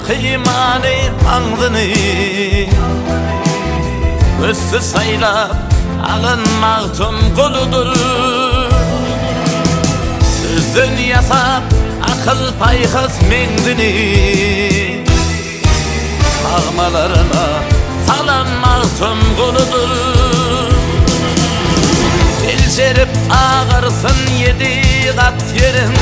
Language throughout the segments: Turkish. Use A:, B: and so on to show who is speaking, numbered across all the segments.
A: kıymani andını Üstü saylap alınmağtın kuludur Üzdün yasap akıl payhız mendini Ağmalarına salanmağtın kuludur Elçerip ağırsın 7 kat yerin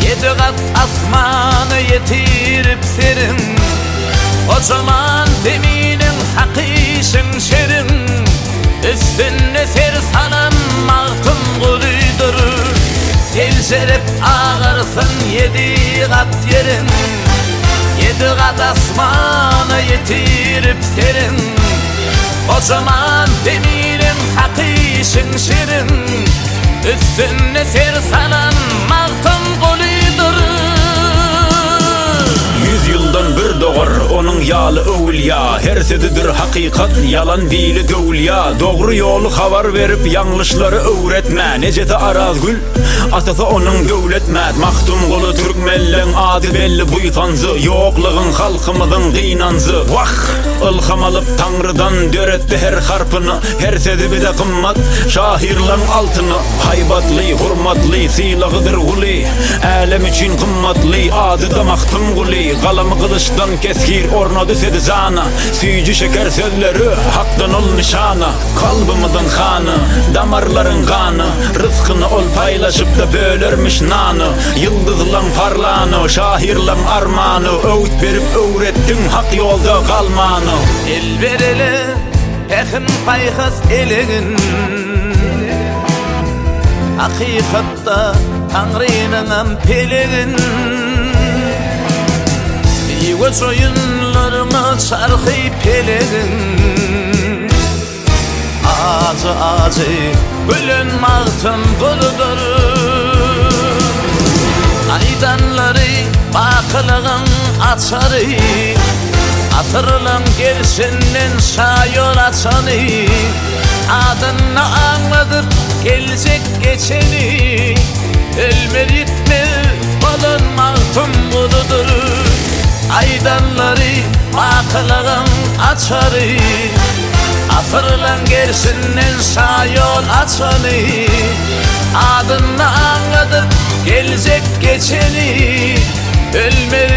A: 7 kat asmanı yetirip serin Kocaman zeminin hakişin şerin Üstüne ser salanmağtın kuluydur Elçerip ağırsın 7 kat yerin 7 kat asmanı yetirip serin Kocaman zeminin hakişin şerin Üstüne ser salanmağtın kuluydur
B: 100 yıldan bir doğar onun yalı övülya Her sözüdür hakikat yalan dili gövülya Doğru yolu haber verip yanlışları öğretme Neceti Arazgül atası onun devletmet Mahtum kulu Türkmenlen adı belli buytancı Yokluğun halkımızın kıynanzı Vah! Ilham alıp Tanrı'dan döretti her harpını Her sözü bir de kımmat şahirlan altını Haybatlı, hurmatlı, silahıdır guli Alem için kımmatlı adı da Mahtum Guli Kalamı kılıçtan keskir orna düşedi zana Süyücü şeker sözleri haktan ol nişana Kalbimizin kanı, damarların kanı Rızkını ol paylaşıp da bölürmüş nanı Yıldızlan parlanı, şahirlan armanı Öğüt verip öğrettin hak yolda kalmanı
A: El verele pekin payhız elin Hakikatta Tanrı'nın pelegin Göç oyunlarına çarkı pelegin Acı acı bölünmağtın kuludur Aydanları bakılığın açarı Asırlan gelişinden şayol açanı Adını anladır gelecek geçeni Ölmer gitme bulunmağtın kuludur Aydanları bakılığın açarı Asırlan gerisinden şayol açanı Adını anladır gelecek geçeni Ölmer